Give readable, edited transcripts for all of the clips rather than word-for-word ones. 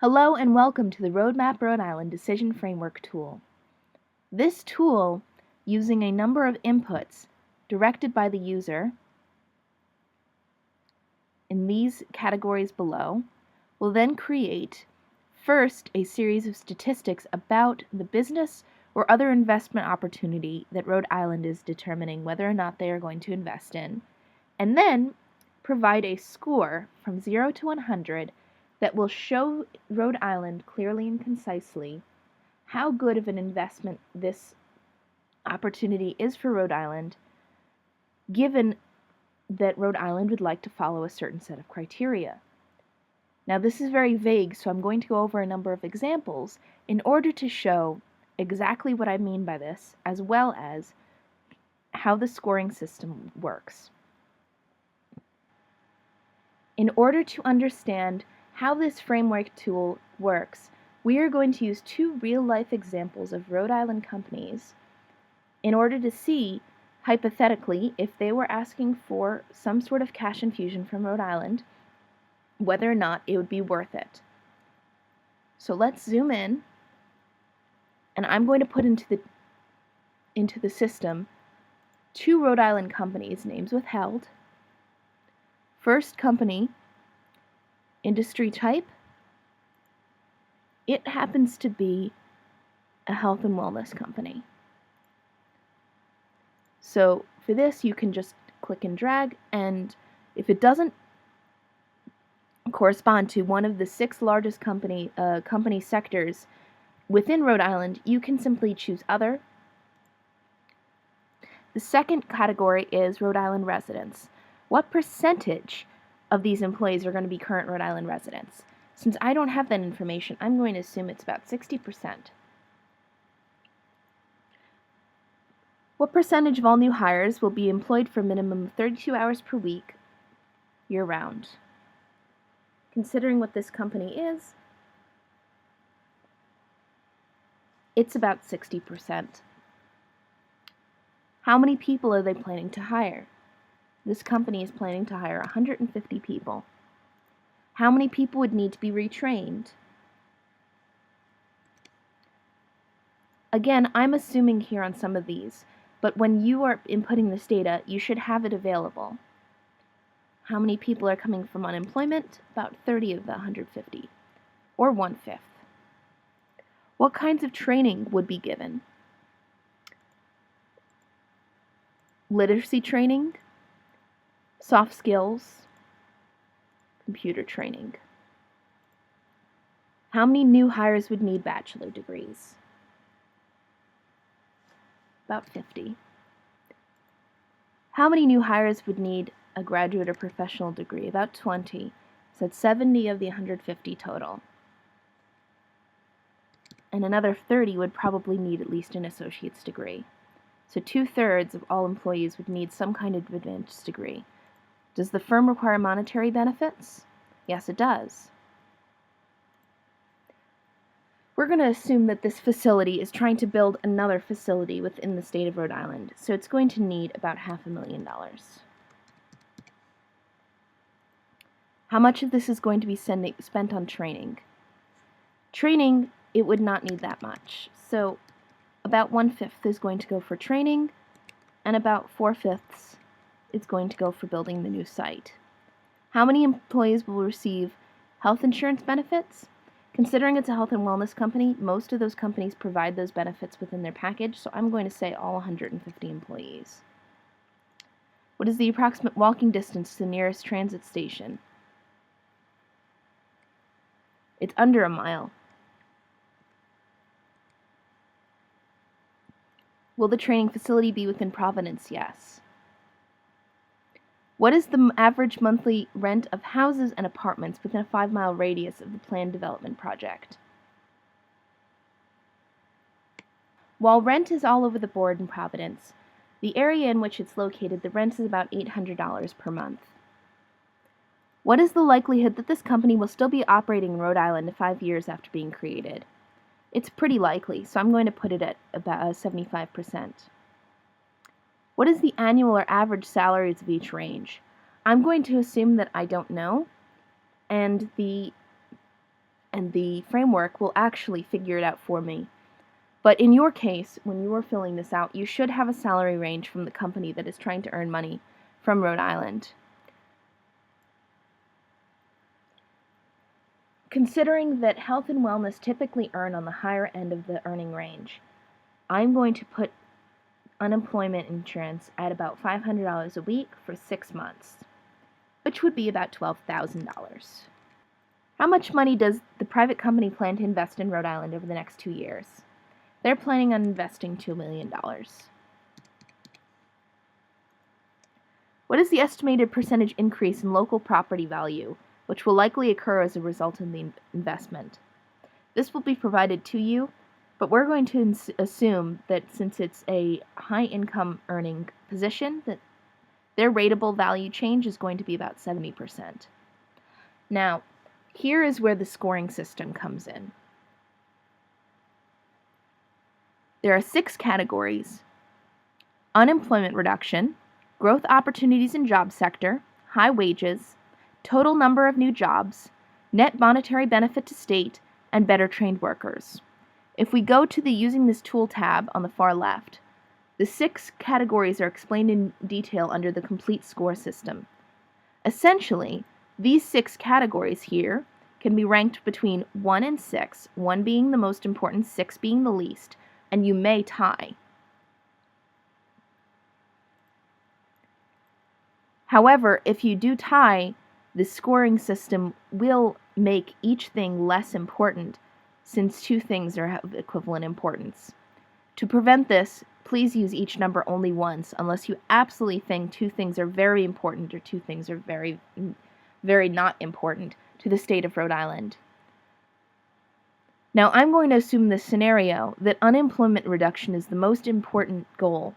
Hello and welcome to the Roadmap Rhode Island Decision Framework tool. This tool, using a number of inputs directed by the user in these categories below, will then create first a series of statistics about the business or other investment opportunity that Rhode Island is determining whether or not they are going to invest in, and then provide a score from 0 to 100 that will show Rhode Island clearly and concisely how good of an investment this opportunity is for Rhode Island, given that Rhode Island would like to follow a certain set of criteria. Now, this is very vague, so I'm going to go over a number of examples in order to show exactly what I mean by this, as well as how the scoring system works. In order to understand how this framework tool works, we are going to use two real-life examples of Rhode Island companies in order to see, hypothetically, if they were asking for some sort of cash infusion from Rhode Island, whether or not it would be worth it. So let's zoom in, and I'm going to put into the system two Rhode Island companies, names withheld. First company, industry type, it happens to be a health and wellness company. So for this, you can just click and drag, and if it doesn't correspond to one of the 6 largest company sectors within Rhode Island, you can simply choose Other. The second category is Rhode Island residents. What percentage of these employees are going to be current Rhode Island residents? Since I don't have that information, I'm going to assume it's about 60%. What percentage of all new hires will be employed for a minimum of 32 hours per week, year-round? Considering what this company is, it's about 60%. How many people are they planning to hire? This company is planning to hire 150 people. How many people would need to be retrained? Again, I'm assuming here on some of these, but when you are inputting this data, you should have it available. How many people are coming from unemployment? About 30 of the 150, or 1/5. What kinds of training would be given? Literacy training, soft skills, computer training. How many new hires would need bachelor degrees? About 50. How many new hires would need a graduate or professional degree? About 20. So that's 70 of the 150 total. And another 30 would probably need at least an associate's degree. So 2/3 of all employees would need some kind of advanced degree. Does the firm require monetary benefits? Yes, it does. We're going to assume that this facility is trying to build another facility within the state of Rhode Island, so it's going to need about $500,000. How much of this is going to be spent on training? Training, it would not need that much. So about 1/5 is going to go for training, and about 4/5 is going to go for building the new site. How many employees will receive health insurance benefits? Considering it's a health and wellness company, most of those companies provide those benefits within their package, so I'm going to say all 150 employees. What is the approximate walking distance to the nearest transit station? It's under a mile. Will the training facility be within Providence? Yes. What is the average monthly rent of houses and apartments within a 5-mile radius of the planned development project? While rent is all over the board in Providence, the area in which it's located, the rent is about $800 per month. What is the likelihood that this company will still be operating in Rhode Island 5 years after being created? It's pretty likely, so I'm going to put it at about 75%. What is the annual or average salaries of each range? I'm going to assume that I don't know, and and the framework will actually figure it out for me. But in your case, when you are filling this out, you should have a salary range from the company that is trying to earn money from Rhode Island. Considering that health and wellness typically earn on the higher end of the earning range, I'm going to put unemployment insurance at about $500 a week for 6 months, which would be about $12,000. How much money does the private company plan to invest in Rhode Island over the next 2 years? They're planning on investing $2 million. What is the estimated percentage increase in local property value, which will likely occur as a result of the investment? This will be provided to you, but we're going to assume that since it's a high income earning position, that their rateable value change is going to be about 70%. Now, here is where the scoring system comes in. There are 6 categories: unemployment reduction, growth opportunities in job sector, high wages, total number of new jobs, net monetary benefit to state, and better trained workers. If we go to the Using this tool tab on the far left, the 6 categories are explained in detail under the complete score system. Essentially, these 6 categories here can be ranked between 1 and 6, 1 being the most important, 6 being the least, and you may tie. However, if you do tie, the scoring system will make each thing less important, since 2 things are of equivalent importance. To prevent this, please use each number only once, unless you absolutely think 2 things are very important or 2 things are very, very not important to the state of Rhode Island. Now, I'm going to assume this scenario that unemployment reduction is the most important goal,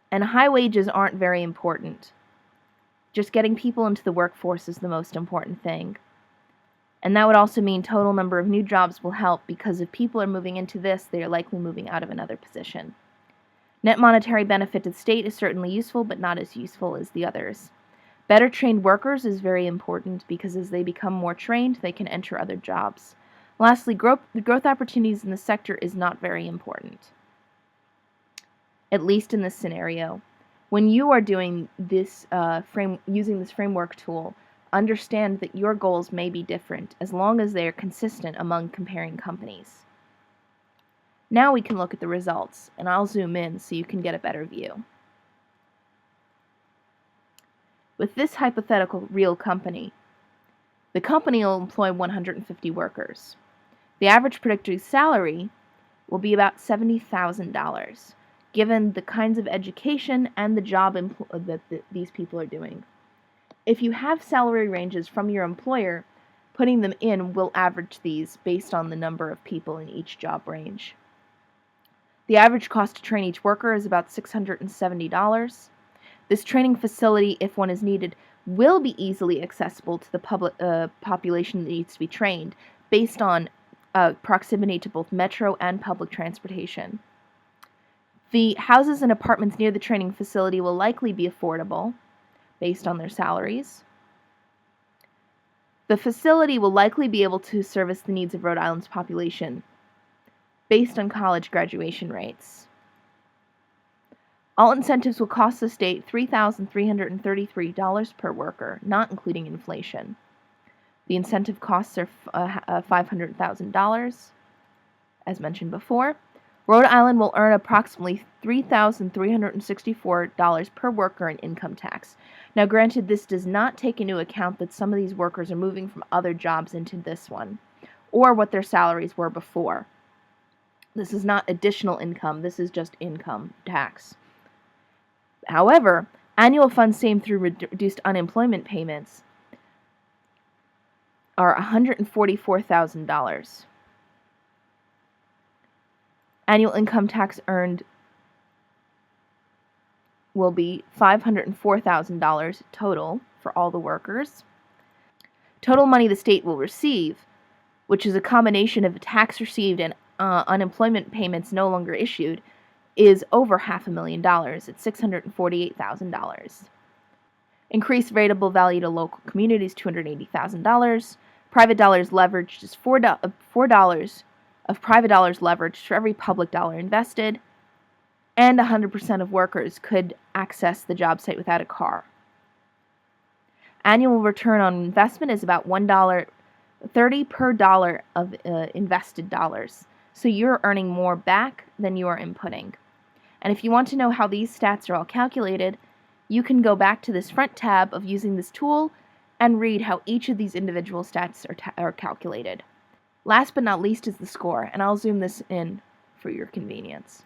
and high wages aren't very important. Just getting people into the workforce is the most important thing. And that would also mean total number of new jobs will help, because if people are moving into this, they are likely moving out of another position. Net monetary benefit to the state is certainly useful, but not as useful as the others. Better trained workers is very important, because as they become more trained, they can enter other jobs. Lastly, the growth opportunities in the sector is not very important, at least in this scenario. When you are doing this using this framework tool, understand that your goals may be different, as long as they are consistent among comparing companies. Now we can look at the results, and I'll zoom in so you can get a better view. With this hypothetical real company, the company will employ 150 workers. The average predicted salary will be about $70,000, given the kinds of education and the job that these people are doing. If you have salary ranges from your employer, putting them in will average these based on the number of people in each job range. The average cost to train each worker is about $670. This training facility, if one is needed, will be easily accessible to the population that needs to be trained, based on proximity to both metro and public transportation. The houses and apartments near the training facility will likely be affordable, based on their salaries. The facility will likely be able to service the needs of Rhode Island's population, based on college graduation rates. All incentives will cost the state $3,333 per worker, not including inflation. The incentive costs are $500,000, as mentioned before. Rhode Island will earn approximately $3,364 per worker in income tax. Now, granted, this does not take into account that some of these workers are moving from other jobs into this one, or what their salaries were before. This is not additional income, this is just income tax. However, annual funds saved through reduced unemployment payments are $144,000. Annual income tax earned will be $504,000 total for all the workers. Total money the state will receive, which is a combination of tax received and unemployment payments no longer issued, is over $500,000 at $648,000. Increased rateable value to local communities, $280,000. Private dollars leveraged is $4 of private dollars leveraged for every public dollar invested, and 100% of workers could access the job site without a car. Annual return on investment is about $1.30 per dollar of invested dollars. So you're earning more back than you are inputting. And if you want to know how these stats are all calculated, you can go back to this front tab of using this tool and read how each of these individual stats are calculated. Last but not least is the score, and I'll zoom this in for your convenience.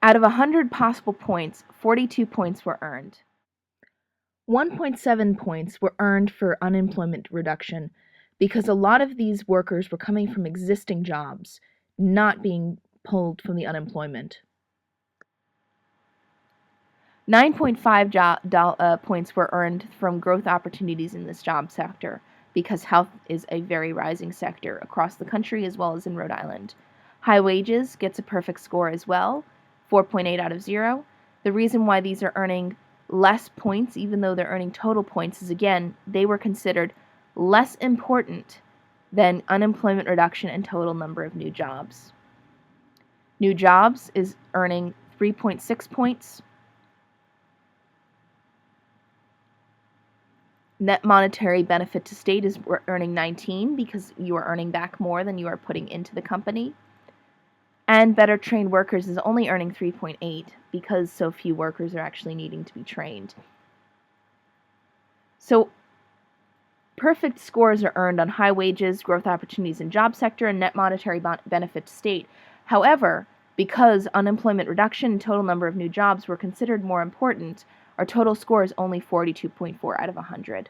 Out of 100 possible points, 42 points were earned. 1.7 points were earned for unemployment reduction because a lot of these workers were coming from existing jobs, not being pulled from the unemployment. 9.5 points were earned from growth opportunities in this job sector because health is a very rising sector across the country as well as in Rhode Island. High wages gets a perfect score as well, 4.8 out of 0. The reason why these are earning less points, even though they're earning total points, is again, they were considered less important than unemployment reduction and total number of new jobs. New jobs is earning 3.6 points. Net monetary benefit to state is earning 19 because you are earning back more than you are putting into the company. And better trained workers is only earning 3.8 because so few workers are actually needing to be trained. So perfect scores are earned on high wages, growth opportunities in job sector, and net monetary benefit to state. However, because unemployment reduction and total number of new jobs were considered more important, our total score is only 42.4 out of 100.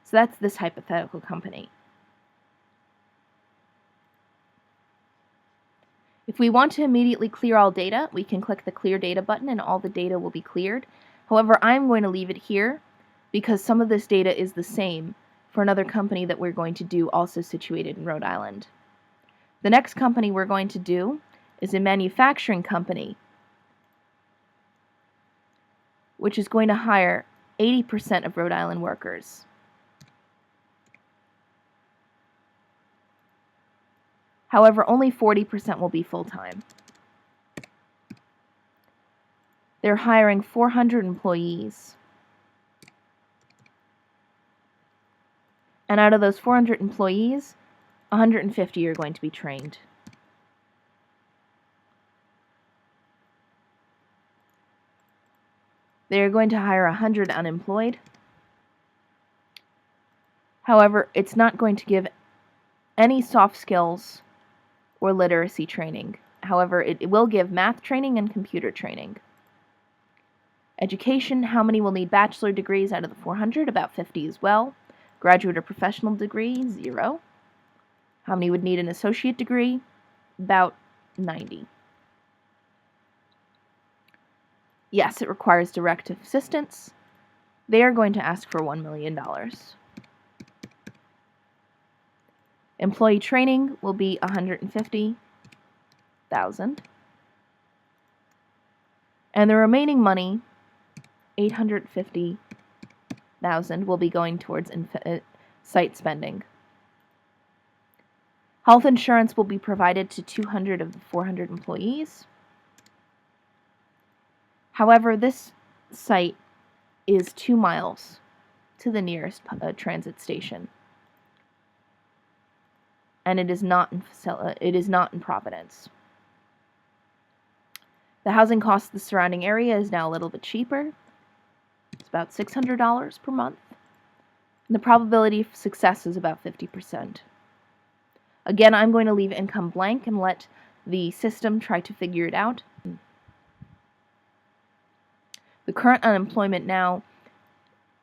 So that's this hypothetical company. If we want to immediately clear all data, we can click the Clear Data button and all the data will be cleared. However, I'm going to leave it here because some of this data is the same for another company that we're going to do also situated in Rhode Island. The next company we're going to do is a manufacturing company, which is going to hire 80% of Rhode Island workers. However, only 40% will be full-time. They're hiring 400 employees. And out of those 400 employees, 150 are going to be trained. They're going to hire 100 unemployed. However, it's not going to give any soft skills or literacy training. However, it will give math training and computer training. Education, how many will need bachelor degrees out of the 400? About 50 as well. Graduate or professional degree, 0. How many would need an associate degree? About 90. Yes, it requires direct assistance. They are going to ask for $1 million. Employee training will be $150,000. And the remaining money, $850,000, will be going towards site spending. Health insurance will be provided to 200 of the 400 employees. However, this site is 2 miles to the nearest transit station. And it is not in Providence. The housing cost of the surrounding area is now a little bit cheaper. It's about $600 per month. And the probability of success is about 50%. Again, I'm going to leave income blank and let the system try to figure it out. The current unemployment now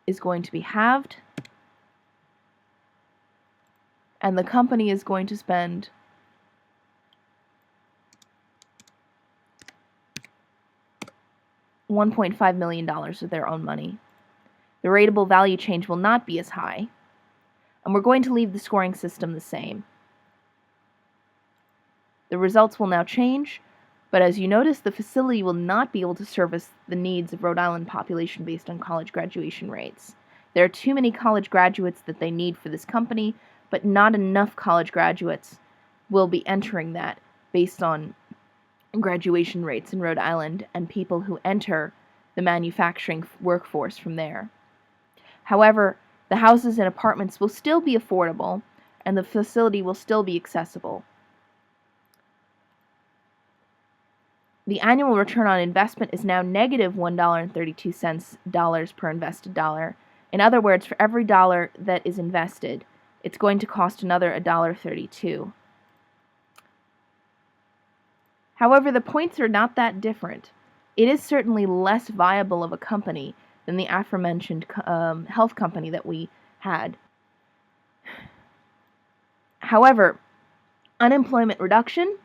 is going to be halved. And the company is going to spend $1.5 million of their own money. The rateable value change will not be as high, and we're going to leave the scoring system the same. The results will now change. But as you notice, the facility will not be able to service the needs of Rhode Island population based on college graduation rates. There are too many college graduates that they need for this company, but not enough college graduates will be entering that based on graduation rates in Rhode Island and people who enter the manufacturing workforce from there. However, the houses and apartments will still be affordable and the facility will still be accessible. The annual return on investment is now negative $1.32 per invested dollar. In other words, for every dollar that is invested, it's going to cost another $1.32. However, the points are not that different. It is certainly less viable of a company than the aforementioned health company that we had. However, unemployment reduction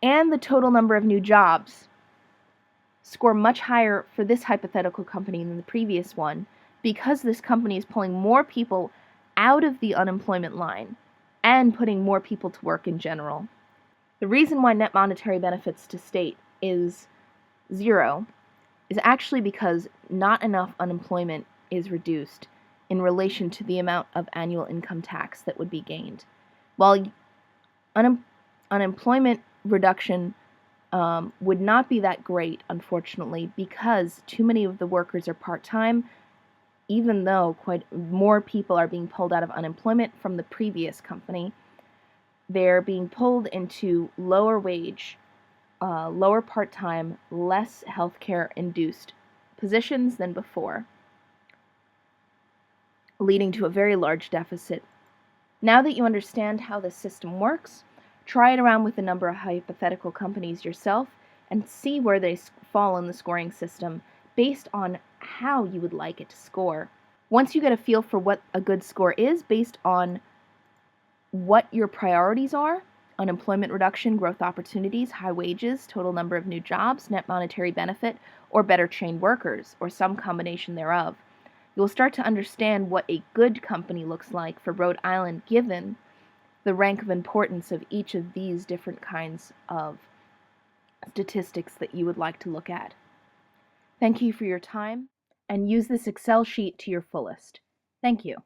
and the total number of new jobs score much higher for this hypothetical company than the previous one because this company is pulling more people out of the unemployment line and putting more people to work in general. The reason why net monetary benefits to state is 0 is actually because not enough unemployment is reduced in relation to the amount of annual income tax that would be gained. While unemployment reduction would not be that great, unfortunately, because too many of the workers are part-time, even though quite more people are being pulled out of unemployment from the previous company. They're being pulled into lower wage, lower part-time, less healthcare-induced positions than before, leading to a very large deficit. Now that you understand how the system works, try it around with a number of hypothetical companies yourself and see where they fall in the scoring system based on how you would like it to score. Once you get a feel for what a good score is based on what your priorities are, unemployment reduction, growth opportunities, high wages, total number of new jobs, net monetary benefit, or better trained workers, or some combination thereof, you will start to understand what a good company looks like for Rhode Island given the rank of importance of each of these different kinds of statistics that you would like to look at. Thank you for your time, and use this Excel sheet to your fullest. Thank you.